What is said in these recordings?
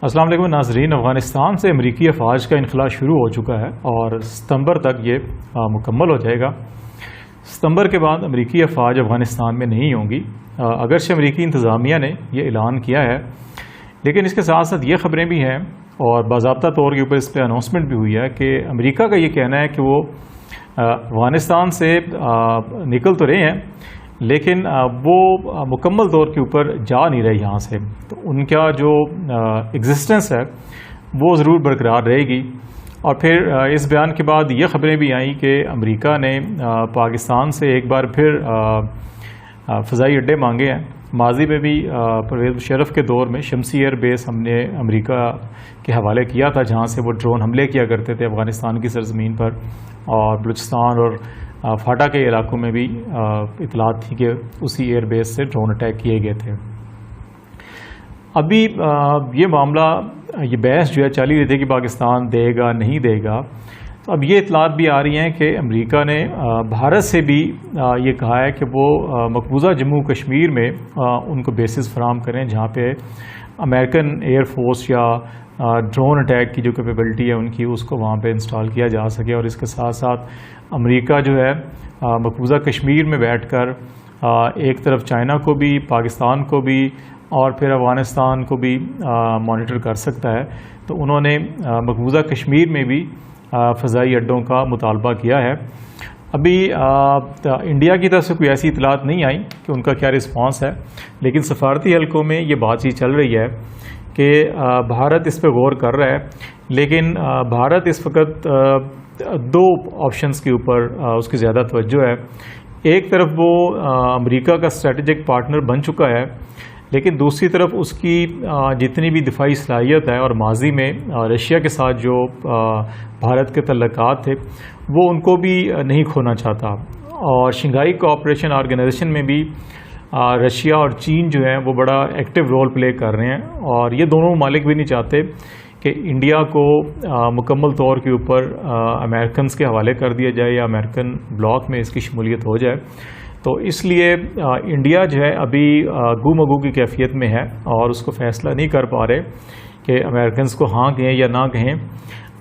السلام علیکم ناظرین، افغانستان سے امریکی افواج کا انخلا شروع ہو چکا ہے اور ستمبر تک یہ مکمل ہو جائے گا۔ ستمبر کے بعد امریکی افواج افغانستان میں نہیں ہوں گی، اگرچہ امریکی انتظامیہ نے یہ اعلان کیا ہے، لیکن اس کے ساتھ ساتھ یہ خبریں بھی ہیں اور باضابطہ طور کے اوپر اس پہ اناؤنسمنٹ بھی ہوئی ہے کہ امریکہ کا یہ کہنا ہے کہ وہ افغانستان سے نکل تو رہے ہیں لیکن وہ مکمل طور کے اوپر جا نہیں رہے یہاں سے، تو ان کا جو ایگزسٹنس ہے وہ ضرور برقرار رہے گی۔ اور پھر اس بیان کے بعد یہ خبریں بھی آئیں کہ امریکہ نے پاکستان سے ایک بار پھر فضائی اڈے مانگے ہیں۔ ماضی میں بھی پرویز مشرف کے دور میں شمسی ایئر بیس ہم نے امریکہ کے حوالے کیا تھا، جہاں سے وہ ڈرون حملے کیا کرتے تھے افغانستان کی سرزمین پر، اور بلوچستان اور فاٹا کے علاقوں میں بھی اطلاعات تھی کہ اسی ایئر بیس سے ڈرون اٹیک کیے گئے تھے۔ ابھی یہ معاملہ، یہ بحث جو ہے چل ہی رہی تھی کہ پاکستان دے گا نہیں دے گا، تو اب یہ اطلاعات بھی آ رہی ہیں کہ امریکہ نے بھارت سے بھی یہ کہا ہے کہ وہ مقبوضہ جموں کشمیر میں ان کو بیسز فراہم کریں جہاں پہ امریکن ایئر فورس یا ڈرون اٹیک کی جو کیپیبلٹی ہے ان کی، اس کو وہاں پہ انسٹال کیا جا سکے۔ اور اس کے ساتھ ساتھ امریکہ جو ہے مقبوضہ کشمیر میں بیٹھ کر ایک طرف چائنا کو بھی، پاکستان کو بھی اور پھر افغانستان کو بھی مانیٹر کر سکتا ہے، تو انہوں نے مقبوضہ کشمیر میں بھی فضائی اڈوں کا مطالبہ کیا ہے۔ ابھی انڈیا کی طرف سے کوئی ایسی اطلاعات نہیں آئی کہ ان کا کیا رسپانس ہے، لیکن سفارتی حلقوں میں یہ بات چیت چل رہی ہے کہ بھارت اس پہ غور کر رہا ہے، لیکن بھارت اس وقت دو آپشنز کے اوپر اس کی زیادہ توجہ ہے۔ ایک طرف وہ امریکہ کا اسٹریٹجک پارٹنر بن چکا ہے، لیکن دوسری طرف اس کی جتنی بھی دفاعی صلاحیت ہے اور ماضی میں رشیا کے ساتھ جو بھارت کے تعلقات تھے وہ ان کو بھی نہیں کھونا چاہتا۔ اور شنگھائی کوآپریشن آرگنائزیشن میں بھی رشیا اور چین جو ہیں وہ بڑا ایکٹیو رول پلے کر رہے ہیں، اور یہ دونوں ممالک بھی نہیں چاہتے کہ انڈیا کو مکمل طور کے اوپر امریکنز کے حوالے کر دیا جائے یا امریکن بلاک میں اس کی شمولیت ہو جائے۔ تو اس لیے انڈیا جو ہے ابھی گو مگو کی کیفیت میں ہے اور اس کو فیصلہ نہیں کر پا رہے کہ امریکنز کو ہاں کہیں یا نہ کہیں۔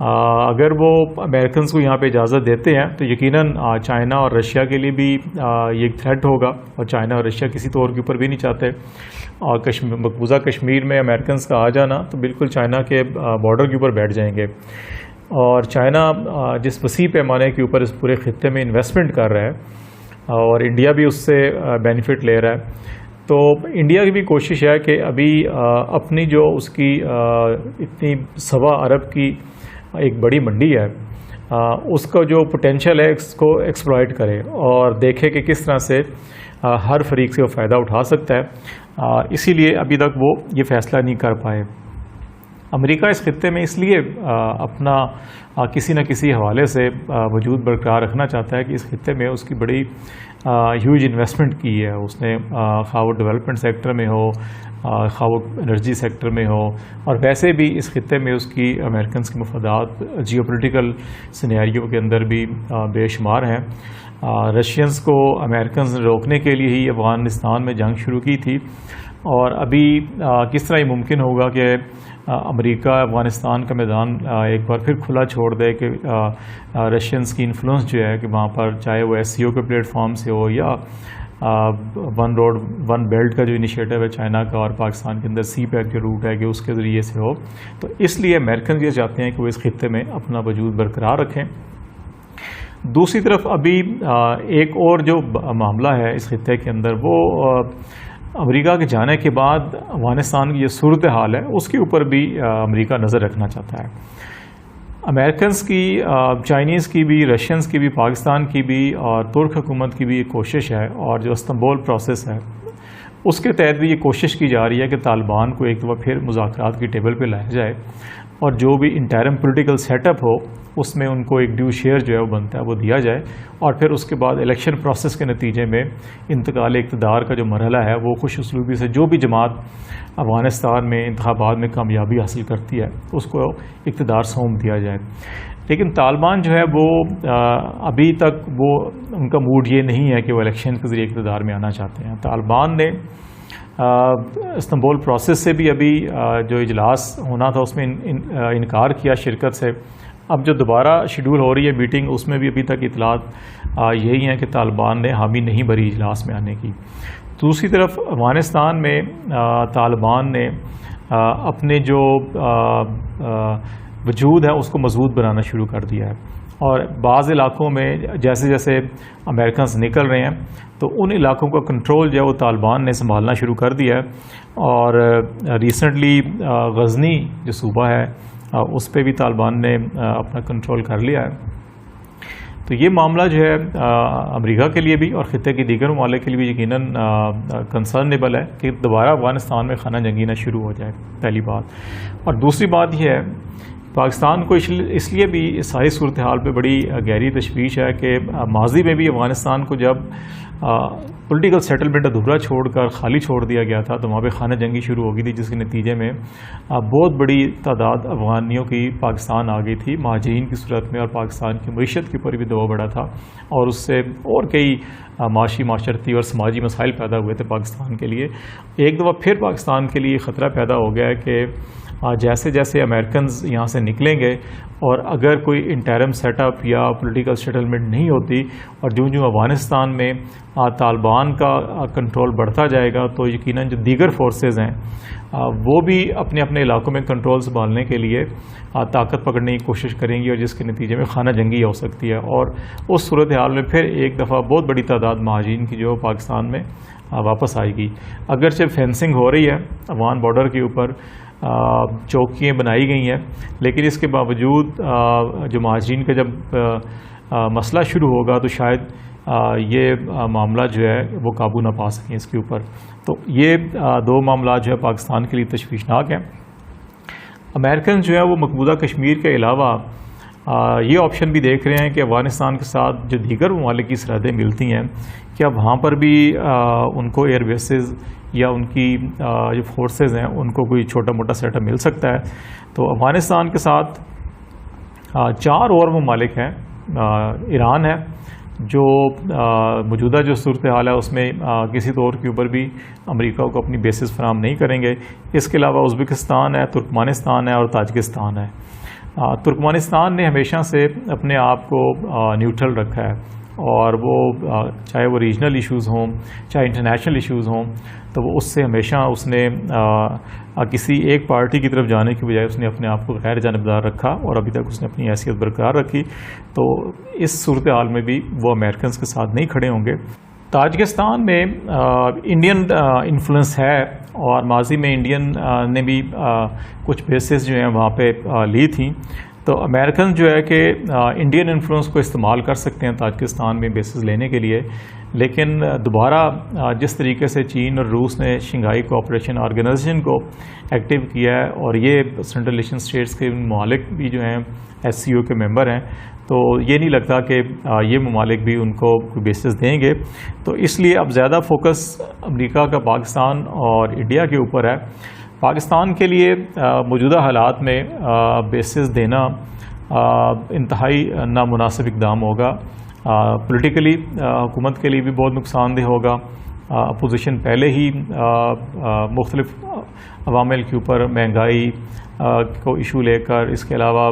اگر وہ امریکنز کو یہاں پہ اجازت دیتے ہیں تو یقیناً چائنا اور رشیا کے لیے بھی یہ ایک تھریٹ ہوگا، اور چائنا اور رشیا کسی طور کے اوپر بھی نہیں چاہتے۔ اور مقبوضہ کشمیر میں امریکنز کا آ جانا تو بالکل چائنا کے بارڈر کے اوپر بیٹھ جائیں گے، اور چائنا جس وسیع پیمانے کے اوپر اس پورے خطے میں انویسٹمنٹ کر رہا ہے اور انڈیا بھی اس سے بینیفٹ لے رہا ہے، تو انڈیا کی بھی کوشش ہے کہ ابھی اپنی جو اس کی اتنی 1.25 ارب کی ایک بڑی منڈی ہے، اس کا جو پوٹینشیل ہے اس کو ایکسپلائٹ کرے اور دیکھے کہ کس طرح سے ہر فریق سے وہ فائدہ اٹھا سکتا ہے۔ اسی لیے ابھی تک وہ یہ فیصلہ نہیں کر پائے۔ امریکہ اس خطے میں اس لیے اپنا کسی نہ کسی حوالے سے وجود برقرار رکھنا چاہتا ہے کہ اس خطے میں اس کی بڑی ہیوج انویسٹمنٹ کی ہے اس نے، خواہ وہ ڈیولپمنٹ سیکٹر میں ہو، خواہ وہ انرجی سیکٹر میں ہو، اور ویسے بھی اس خطے میں اس کی امریکنز کے مفادات جیو پولیٹیکل سینیریو کے اندر بھی بے شمار ہیں۔ رشینز کو امریکنز نے روکنے کے لیے ہی افغانستان میں جنگ شروع کی تھی، اور ابھی کس طرح یہ ممکن ہوگا کہ امریکہ افغانستان کا میدان ایک بار پھر کھلا چھوڑ دے کہ رشینز کی انفلوئنس جو ہے کہ وہاں پر چاہے وہ SCO کے پلیٹ فارم سے ہو یا ون روڈ ون بیلٹ کا جو انیشیٹو ہے چائنا کا، اور پاکستان کے اندر CPEC جو روٹ ہے کہ اس کے ذریعے سے ہو، تو اس لیے امریکن یہ چاہتے ہیں کہ وہ اس خطے میں اپنا وجود برقرار رکھیں۔ دوسری طرف ابھی ایک اور جو معاملہ ہے اس خطے کے اندر، وہ امریکہ کے جانے کے بعد افغانستان کی یہ صورتحال ہے اس کے اوپر بھی امریکہ نظر رکھنا چاہتا ہے۔ امریکنز کی، چائنیز کی بھی، رشینز کی بھی، پاکستان کی بھی اور ترک حکومت کی بھی یہ کوشش ہے، اور جو استنبول پروسیس ہے اس کے تحت بھی یہ کوشش کی جا رہی ہے کہ طالبان کو ایک دفعہ پھر مذاکرات کی ٹیبل پہ لایا جائے، اور جو بھی انٹرم پولیٹیکل سیٹ اپ ہو اس میں ان کو ایک ڈیو شیئر جو ہے وہ بنتا ہے وہ دیا جائے، اور پھر اس کے بعد الیکشن پروسیس کے نتیجے میں انتقال اقتدار کا جو مرحلہ ہے وہ خوش اسلوبی سے جو بھی جماعت افغانستان میں انتخابات میں کامیابی حاصل کرتی ہے اس کو اقتدار سونپ دیا جائے۔ لیکن طالبان جو ہے وہ ابھی تک وہ ان کا موڈ یہ نہیں ہے کہ وہ الیکشن کے ذریعے اقتدار میں آنا چاہتے ہیں۔ طالبان نے استنبول پروسیس سے بھی ابھی جو اجلاس ہونا تھا اس میں انکار کیا شرکت سے. اب جو دوبارہ شیڈول ہو رہی ہے میٹنگ اس میں بھی ابھی تک اطلاعات یہی ہیں کہ طالبان نے حامی نہیں بھری اجلاس میں آنے کی. دوسری طرف افغانستان میں طالبان نے اپنے جو وجود ہے اس کو مضبوط بنانا شروع کر دیا ہے, اور بعض علاقوں میں جیسے جیسے امریکنز نکل رہے ہیں تو ان علاقوں کا کنٹرول جو ہے وہ طالبان نے سنبھالنا شروع کر دیا ہے. اور ریسنٹلی غزنی جو صوبہ ہے اس پہ بھی طالبان نے اپنا کنٹرول کر لیا ہے. تو یہ معاملہ جو ہے امریکہ کے لیے بھی اور خطے کی دیگر ممالک کے لیے بھی یقیناً کنسرنیبل ہے کہ دوبارہ افغانستان میں خانہ جنگی نہ شروع ہو جائے, پہلی بات. اور دوسری بات یہ ہے پاکستان کو اس لیے بھی ساری صورتحال پہ بڑی گہری تشویش ہے کہ ماضی میں بھی افغانستان کو جب پولیٹیکل سیٹلمنٹ ادھورا چھوڑ کر خالی چھوڑ دیا گیا تھا تو وہاں پہ خانہ جنگی شروع ہو گئی تھی, جس کے نتیجے میں بہت بڑی تعداد افغانیوں کی پاکستان آ گئی تھی مہاجرین کی صورت میں, اور پاکستان کی معیشت کے اوپر بھی دباؤ بڑھا تھا, اور اس سے اور کئی معاشی معاشرتی اور سماجی مسائل پیدا ہوئے تھے پاکستان کے لیے. ایک دفعہ پھر پاکستان کے لیے خطرہ پیدا ہو گیا ہے کہ جیسے جیسے امریکنز یہاں سے نکلیں گے اور اگر کوئی انٹرم سیٹ اپ یا پولیٹیکل سیٹلمنٹ نہیں ہوتی اور جو افغانستان میں طالبان کا کنٹرول بڑھتا جائے گا تو یقیناً جو دیگر فورسز ہیں وہ بھی اپنے اپنے علاقوں میں کنٹرول سنبھالنے کے لیے طاقت پکڑنے کی کوشش کریں گی, اور جس کے نتیجے میں خانہ جنگی ہو سکتی ہے. اور اس صورتحال میں پھر ایک دفعہ بہت بڑی تعداد مہاجرین کی جو پاکستان میں واپس آئے گی. اگرچہ فینسنگ ہو رہی ہے افغان بارڈر کے اوپر, چوکیاں بنائی گئی ہیں, لیکن اس کے باوجود جو مہاجرین کا جب مسئلہ شروع ہوگا تو شاید یہ معاملہ جو ہے وہ قابو نہ پا سکیں اس کے اوپر. تو یہ دو معاملات جو ہے پاکستان کے لیے تشویشناک ہیں. امریکن جو ہے وہ مقبوضہ کشمیر کے علاوہ یہ آپشن بھی دیکھ رہے ہیں کہ افغانستان کے ساتھ جو دیگر ممالک کی سرحدیں ملتی ہیں کیا وہاں پر بھی ان کو ایئر بیسز یا ان کی جو فورسز ہیں ان کو کوئی چھوٹا موٹا سیٹ اپ مل سکتا ہے. تو افغانستان کے ساتھ 4 اور ممالک ہیں. ایران ہے جو موجودہ جو صورتحال ہے اس میں کسی طور کے اوپر بھی امریکہ کو اپنی بیسز فراہم نہیں کریں گے. اس کے علاوہ ازبکستان ہے, ترکمانستان ہے اور تاجکستان ہے. ترکمانستان نے ہمیشہ سے اپنے آپ کو نیوٹرل رکھا ہے, اور وہ چاہے وہ ریجنل ایشوز ہوں چاہے انٹرنیشنل ایشوز ہوں تو وہ اس سے ہمیشہ اس نے کسی ایک پارٹی کی طرف جانے کی بجائے اس نے اپنے آپ کو غیر جانبدار رکھا, اور ابھی تک اس نے اپنی حیثیت برقرار رکھی. تو اس صورتحال میں بھی وہ امریکنز کے ساتھ نہیں کھڑے ہوں گے. تاجکستان میں انڈین انفلوئنس ہے, اور ماضی میں انڈین نے بھی کچھ بیسز جو ہیں وہاں پہ لی تھیں. تو امریکن جو ہے کہ انڈین انفلوئنس کو استعمال کر سکتے ہیں تاجکستان میں بیسز لینے کے لیے, لیکن دوبارہ جس طریقے سے چین اور روس نے شنگھائی کوآپریشن آرگنائزیشن کو ایکٹیو کیا ہے, اور یہ سینٹرل ایشین اسٹیٹس کے ممالک بھی جو ہیں SCO کے ممبر ہیں, تو یہ نہیں لگتا کہ یہ ممالک بھی ان کو کوئی بیسز دیں گے. تو اس لیے اب زیادہ فوکس امریکہ کا پاکستان اور انڈیا کے اوپر ہے. پاکستان کے لیے موجودہ حالات میں بیسز دینا انتہائی نامناسب اقدام ہوگا. پولیٹیکلی حکومت کے لیے بھی بہت نقصان دہ ہوگا. اپوزیشن پہلے ہی مختلف عوامل کے اوپر مہنگائی کو ایشو لے کر, اس کے علاوہ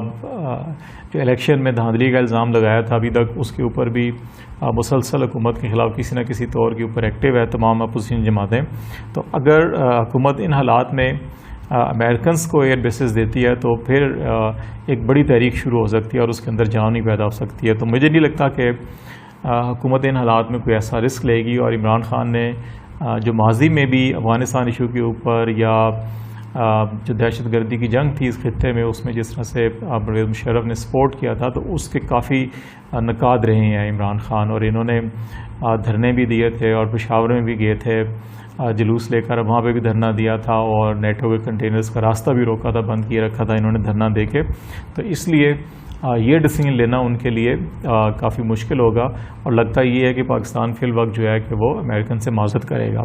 جو الیکشن میں دھاندلی کا الزام لگایا تھا ابھی تک, اس کے اوپر بھی مسلسل حکومت کے خلاف کسی نہ کسی طور کے اوپر ایکٹیو ہے تمام اپوزیشن جماعتیں. تو اگر حکومت ان حالات میں امریکنز کو ایئر بیسز دیتی ہے تو پھر ایک بڑی تحریک شروع ہو سکتی ہے اور اس کے اندر جان ہی پیدا ہو سکتی ہے. تو مجھے نہیں لگتا کہ حکومت ان حالات میں کوئی ایسا رسک لے گی. اور عمران خان نے جو ماضی میں بھی افغانستان ایشو کے اوپر یا جو دہشت گردی کی جنگ تھی اس خطے میں, اس میں جس طرح سے پرویز مشرف نے سپورٹ کیا تھا, تو اس کے کافی نقاد رہے ہیں عمران خان. اور انہوں نے دھرنے بھی دیے تھے اور پشاور میں بھی گئے تھے جلوس لے کر, وہاں پہ بھی دھرنا دیا تھا, اور نیٹو کے کنٹینرز کا راستہ بھی روکا تھا, بند کیے رکھا تھا انہوں نے دھرنا دے کے. تو اس لیے یہ ڈیسیژن لینا ان کے لیے کافی مشکل ہوگا, اور لگتا یہ ہے کہ پاکستان فی الوقت جو ہے کہ وہ امریکن سے معذرت کرے گا.